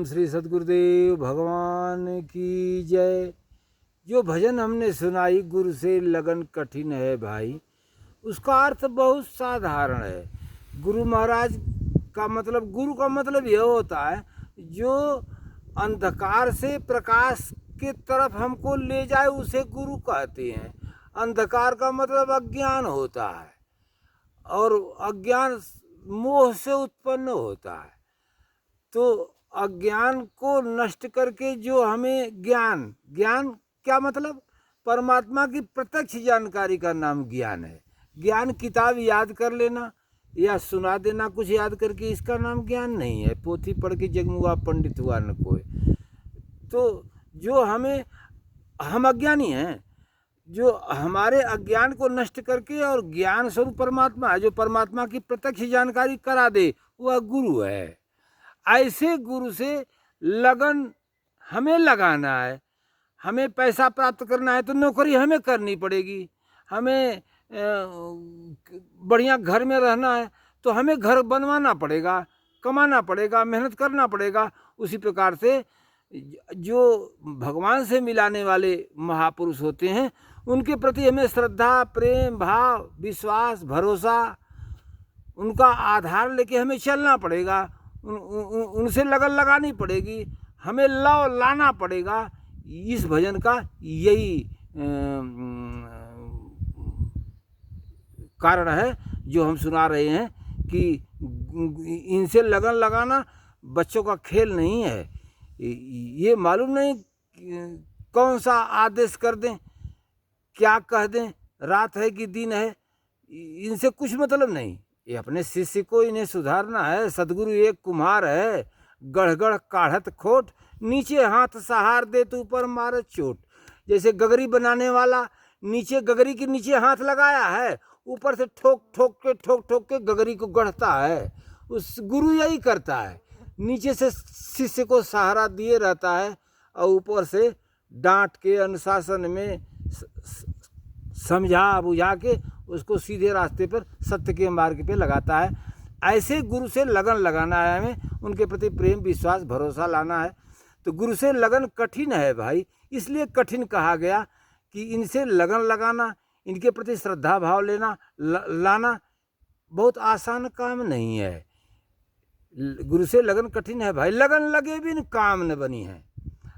ओम श्री सद्गुरुदेव भगवान की जय। जो भजन हमने सुनाई गुरु से लगन कठिन है भाई, उसका अर्थ बहुत साधारण है। गुरु महाराज का मतलब, गुरु का मतलब यह होता है जो अंधकार से प्रकाश के तरफ हमको ले जाए, उसे गुरु कहते हैं। अंधकार का मतलब अज्ञान होता है, और अज्ञान मोह से उत्पन्न होता है। तो अज्ञान को नष्ट करके जो हमें ज्ञान क्या मतलब, परमात्मा की प्रत्यक्ष जानकारी का नाम ज्ञान है। ज्ञान किताब याद कर लेना या सुना देना कुछ याद करके, इसका नाम ज्ञान नहीं है। पोथी पढ़ के जगमुआ पंडित हुआ न कोई। तो जो हम अज्ञानी हैं, जो हमारे अज्ञान को नष्ट करके और ज्ञान स्वरूप परमात्मा है, जो परमात्मा की प्रत्यक्ष जानकारी करा दे, वह गुरु है। ऐसे गुरु से लगन हमें लगाना है। हमें पैसा प्राप्त करना है तो नौकरी हमें करनी पड़ेगी। हमें बढ़िया घर में रहना है तो हमें घर बनवाना पड़ेगा, कमाना पड़ेगा, मेहनत करना पड़ेगा। उसी प्रकार से जो भगवान से मिलाने वाले महापुरुष होते हैं, उनके प्रति हमें श्रद्धा, प्रेम, भाव, विश्वास, भरोसा, उनका आधार लेके हमें चलना पड़ेगा। उनसे लगन लगानी पड़ेगी, हमें लाना पड़ेगा। इस भजन का यही कारण है जो हम सुना रहे हैं कि इनसे लगन लगाना बच्चों का खेल नहीं है। ये मालूम नहीं कौन सा आदेश कर दें, क्या कह दें, रात है कि दिन है, इनसे कुछ मतलब नहीं। ये अपने शिष्य को इन्हें सुधारना है। सदगुरु एक कुम्हार है, गढ़ काढ़त खोट, नीचे हाथ सहार दे तो ऊपर मारत चोट। जैसे गगरी बनाने वाला नीचे गगरी के नीचे हाथ लगाया है, ऊपर से ठोक के गगरी को गढ़ता है। उस गुरु यही करता है, नीचे से शिष्य को सहारा दिए रहता है और ऊपर से डांट के अनुशासन में समझा बुझा के उसको सीधे रास्ते पर, सत्य के मार्ग पे लगाता है। ऐसे गुरु से लगन लगाना है हमें, उनके प्रति प्रेम, विश्वास, भरोसा लाना है। तो गुरु से लगन कठिन है भाई, इसलिए कठिन कहा गया कि इनसे लगन लगाना, इनके प्रति श्रद्धा भाव लाना बहुत आसान काम नहीं है। गुरु से लगन कठिन है भाई, लगन लगे बिन काम न बनी है।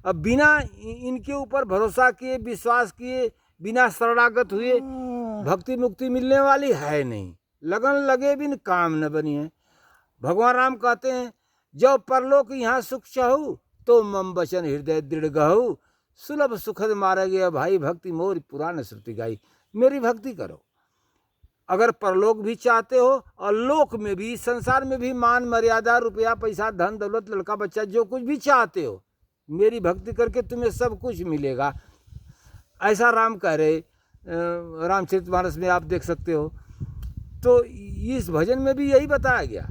अब बिना इनके ऊपर भरोसा किए, विश्वास किए, बिना शरणागत हुए भक्ति मुक्ति मिलने वाली है नहीं। लगन लगे बिन काम न बनी है। भगवान राम कहते हैं, जब परलोक यहाँ सुख चाहू तो मम बचन हृदय दृढ़ गहू, सुलभ सुखद मारा गया भाई भक्ति मोर पुराण श्रुति गाई। मेरी भक्ति करो। अगर परलोक भी चाहते हो और लोक में भी, संसार में भी मान मर्यादा, रुपया पैसा, धन दौलत, लड़का बच्चा, जो कुछ भी चाहते हो, मेरी भक्ति करके तुम्हें सब कुछ मिलेगा। ऐसा राम कह रहे, रामचरितमानस में आप देख सकते हो। तो इस भजन में भी यही बताया गया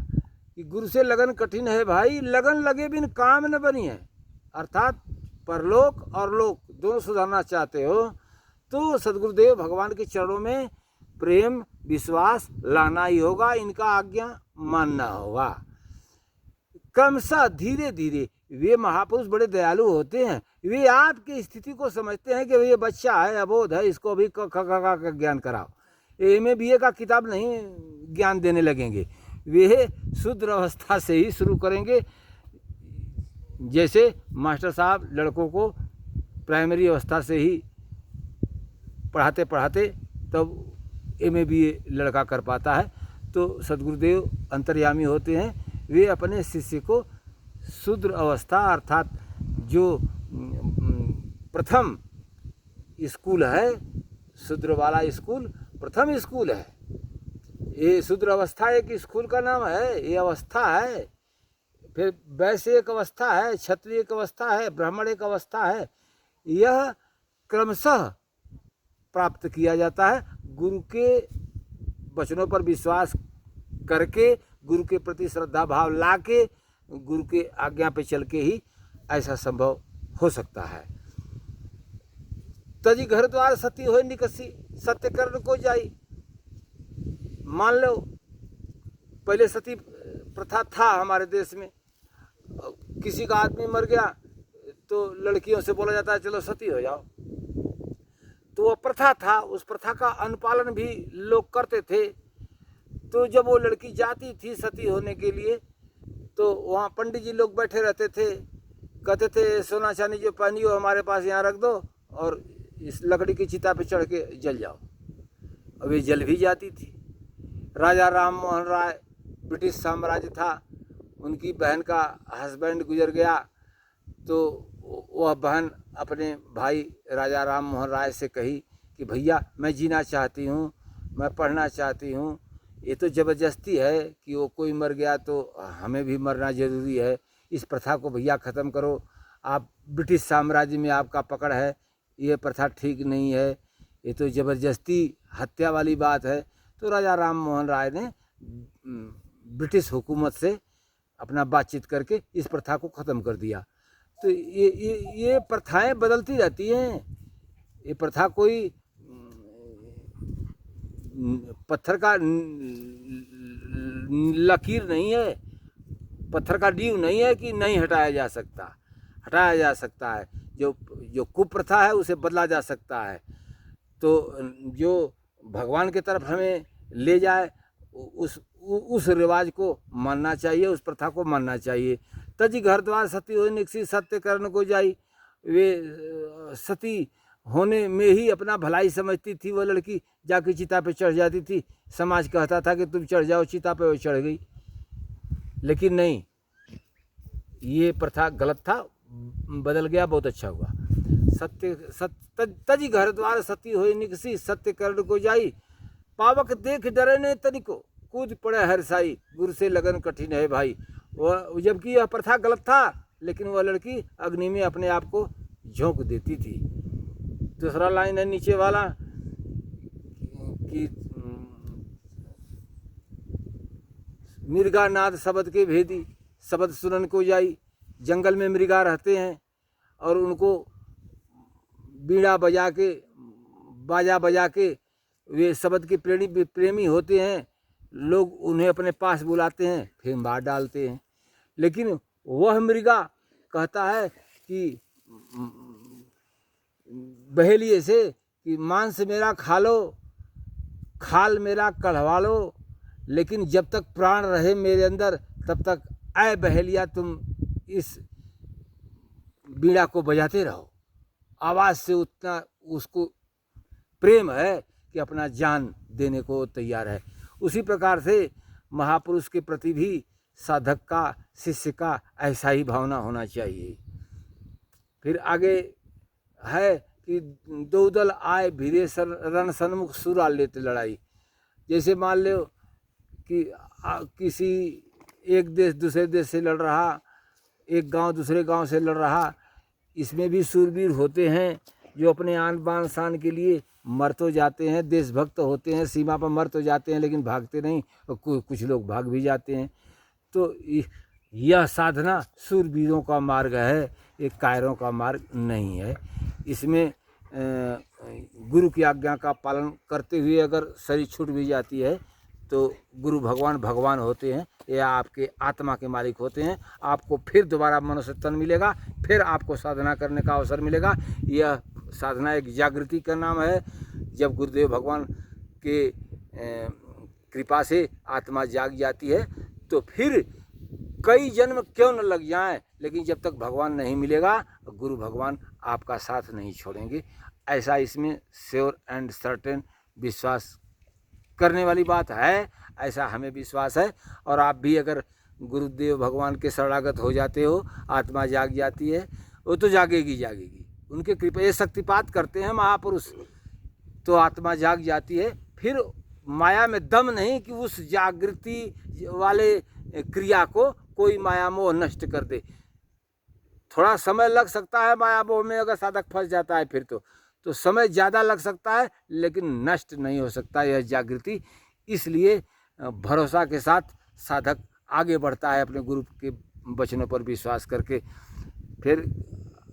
कि गुरु से लगन कठिन है भाई, लगन लगे बिन काम न बनी है। अर्थात परलोक और लोक दोनों सुधारना चाहते हो तो सदगुरुदेव भगवान के चरणों में प्रेम, विश्वास लाना ही होगा, इनका आज्ञा मानना होगा। क्रमशः धीरे धीरे, वे महापुरुष बड़े दयालु होते हैं। वे आपकी स्थिति को समझते हैं कि ये बच्चा है, अबोध है, इसको अभी क ख का ज्ञान कराओ। MA BA का किताब नहीं ज्ञान देने लगेंगे, वे शुद्ध अवस्था से ही शुरू करेंगे। जैसे मास्टर साहब लड़कों को प्राइमरी अवस्था से ही पढ़ाते पढ़ाते तब MA BA लड़का कर पाता है। तो सदगुरुदेव अंतर्यामी होते हैं, वे अपने शिष्य को शुद्र अवस्था, अर्थात जो प्रथम स्कूल है, शुद्र वाला स्कूल प्रथम स्कूल है। ये शुद्र अवस्था एक स्कूल का नाम है, ये अवस्था है। फिर वैश्य एक अवस्था है, क्षत्रिय एक अवस्था है, ब्राह्मण एक अवस्था है। यह क्रमशः प्राप्त किया जाता है। गुरु के वचनों पर विश्वास करके, गुरु के प्रति श्रद्धा भाव ला के, गुरु के आज्ञा पे चल के ही ऐसा संभव हो सकता है। तजी घर द्वार सती हो निकसी, सत्य कर्ण को जाई। मान लो पहले सती प्रथा था हमारे देश में, किसी का आदमी मर गया तो लड़कियों से बोला जाता है चलो सती हो जाओ। तो वो प्रथा था, उस प्रथा का अनुपालन भी लोग करते थे। तो जब वो लड़की जाती थी सती होने के लिए तो वहाँ पंडित जी लोग बैठे रहते थे, कहते थे सोना चांदी जो पहनी हो हमारे पास यहाँ रख दो और इस लकड़ी की चिता पे चढ़ के जल जाओ। अब ये जल भी जाती थी। राजा राम मोहन राय, ब्रिटिश साम्राज्य था, उनकी बहन का हस्बैंड गुजर गया तो वह बहन अपने भाई राजा राम मोहन राय से कही कि भैया मैं जीना चाहती हूँ, मैं पढ़ना चाहती हूँ, ये तो ज़बरदस्ती है कि वो कोई मर गया तो हमें भी मरना ज़रूरी है, इस प्रथा को भैया ख़त्म करो, आप ब्रिटिश साम्राज्य में आपका पकड़ है, ये प्रथा ठीक नहीं है, ये तो ज़बरदस्ती हत्या वाली बात है। तो राजा राम मोहन राय ने ब्रिटिश हुकूमत से अपना बातचीत करके इस प्रथा को ख़त्म कर दिया। तो ये प्रथाएं बदलती रहती हैं। ये प्रथा कोई पत्थर का लकीर नहीं है, पत्थर का नींव नहीं है कि नहीं हटाया जा सकता, हटाया जा सकता है। जो कुप्रथा है उसे बदला जा सकता है। तो जो भगवान की तरफ हमें ले जाए उस रिवाज को मानना चाहिए, उस प्रथा को मानना चाहिए। तजी घर द्वार सती हो निकसी सत्य कर्ण को जाई। वे सती होने में ही अपना भलाई समझती थी। वो लड़की जाके चिता पे चढ़ जाती थी, समाज कहता था कि तुम चढ़ जाओ चिता पे, वो चढ़ गई। लेकिन नहीं, ये प्रथा गलत था, बदल गया, बहुत अच्छा हुआ। तजी घर द्वार सती हो निकसी सत्य कर्ण को जाई। पावक देख डरे ने तनिको कूद पड़े हर साई। गुरु से लगन कठिन है भाई। वह जबकि यह प्रथा गलत था लेकिन वह लड़की अग्नि में अपने आप को झोंक देती थी। दूसरा लाइन है नीचे वाला कि मृगा नाद शब्द के भेदी शब्द सुनन को जाई। जंगल में मृगा रहते हैं और उनको बीड़ा बजा के बाजा बजा के वे शब्द के प्रेमी होते हैं। लोग उन्हें अपने पास बुलाते हैं, फिर मार डालते हैं। लेकिन वह मृगा कहता है कि बहेलिए से कि मांस मेरा खा लो, खाल मेरा कढ़वा लो, लेकिन जब तक प्राण रहे मेरे अंदर तब तक ऐ बहेलिया तुम इस बीड़ा को बजाते रहो। आवाज़ से उतना उसको प्रेम है कि अपना जान देने को तैयार है। उसी प्रकार से महापुरुष के प्रति भी साधक का, शिष्य का ऐसा ही भावना होना चाहिए। फिर आगे है कि दो दल आए भीरे रण सन्मुख सुरा लेते लड़ाई। जैसे मान लो कि किसी एक देश दूसरे देश से लड़ रहा, एक गांव दूसरे गांव से लड़ रहा, इसमें भी सूरवीर होते हैं जो अपने आन बान शान के लिए मर तो जाते हैं, देशभक्त होते हैं, सीमा पर मर तो जाते हैं लेकिन भागते नहीं, और कुछ लोग भाग भी जाते हैं। तो यह साधना सूरवीरों का मार्ग है, एक कायरों का मार्ग नहीं है। इसमें गुरु की आज्ञा का पालन करते हुए अगर शरीर छूट भी जाती है तो गुरु भगवान होते हैं या आपके आत्मा के मालिक होते हैं। आपको फिर दोबारा मनुष्य तन मिलेगा, फिर आपको साधना करने का अवसर मिलेगा। यह साधना एक जागृति का नाम है। जब गुरुदेव भगवान के कृपा से आत्मा जाग जाती है तो फिर कई जन्म क्यों न लग जाएं, लेकिन जब तक भगवान नहीं मिलेगा गुरु भगवान आपका साथ नहीं छोड़ेंगे। ऐसा इसमें श्योर एंड सर्टेन विश्वास करने वाली बात है, ऐसा हमें विश्वास है। और आप भी अगर गुरुदेव भगवान के शरणागत हो जाते हो, आत्मा जाग जाती है, वो तो जागेगी जागेगी। उनके कृपा ये शक्तिपात करते हैं महापुरुष, तो आत्मा जाग जाती है। फिर माया में दम नहीं कि उस जागृति वाले क्रिया को कोई माया मोह नष्ट कर दे। थोड़ा समय लग सकता है माया मोह में, अगर साधक फंस जाता है फिर तो समय ज़्यादा लग सकता है लेकिन नष्ट नहीं हो सकता यह जागृति। इसलिए भरोसा के साथ साधक आगे बढ़ता है अपने गुरु के वचनों पर विश्वास करके। फिर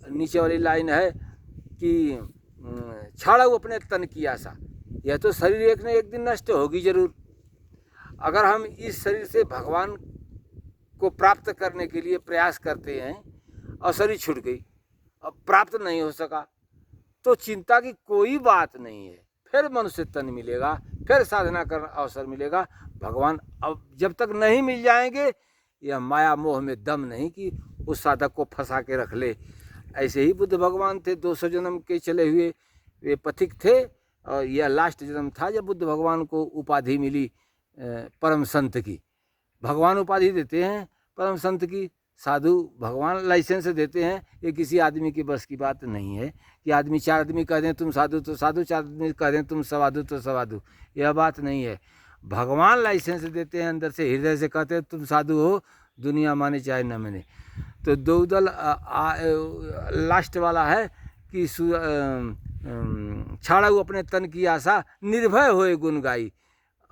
नीचे वाली लाइन है कि छाड़ो अपने तन की आशा। यह तो शरीर एक न एक दिन नष्ट होगी जरूर। अगर हम इस शरीर से भगवान को प्राप्त करने के लिए प्रयास करते हैं, अवसर ही छूट गई, अब प्राप्त नहीं हो सका, तो चिंता की कोई बात नहीं है। फिर मनुष्य तन मिलेगा, फिर साधना कर अवसर मिलेगा। भगवान अब जब तक नहीं मिल जाएंगे, यह माया मोह में दम नहीं कि उस साधक को फंसा के रख ले। ऐसे ही बुद्ध भगवान थे, 200 जन्म के चले हुए वे पथिक थे, और यह लास्ट जन्म था जब बुद्ध भगवान को उपाधि मिली परम संत की। भगवान उपाधि देते हैं परम संत की, साधु भगवान लाइसेंस देते हैं। ये किसी आदमी की बस की बात नहीं है कि आदमी 4 आदमी कह दें तुम साधु तो साधु, 4 आदमी कह दें तुम सवाधु तो सवाधु, यह बात नहीं है। भगवान लाइसेंस देते हैं, अंदर से हृदय से कहते हैं तुम साधु हो, दुनिया माने चाहे न माने। तो दो दल लास्ट वाला है कि छाड़ाऊ अपने तन की आशा, निर्भय होए गुण गाई,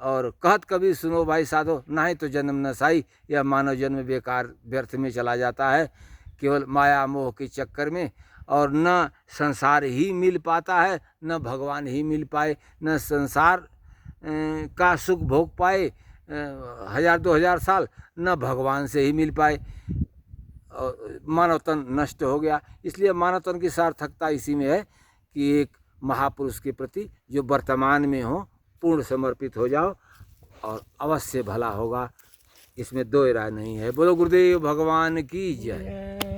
और कहत कभी सुनो भाई साधो, नहीं तो जन्म न साई। यह मानव जन्म बेकार व्यर्थ में चला जाता है, केवल माया मोह के चक्कर में, और न संसार ही मिल पाता है, न भगवान ही मिल पाए, न संसार का सुख भोग पाए 1000-2000 साल, न भगवान से ही मिल पाए, और मानव तन नष्ट हो गया। इसलिए मानव तन की सार्थकता इसी में है कि एक महापुरुष के प्रति जो वर्तमान में हो पूर्ण समर्पित हो जाओ, और अवश्य भला होगा, इसमें दो राय नहीं है। बोलो गुरुदेव भगवान की जय।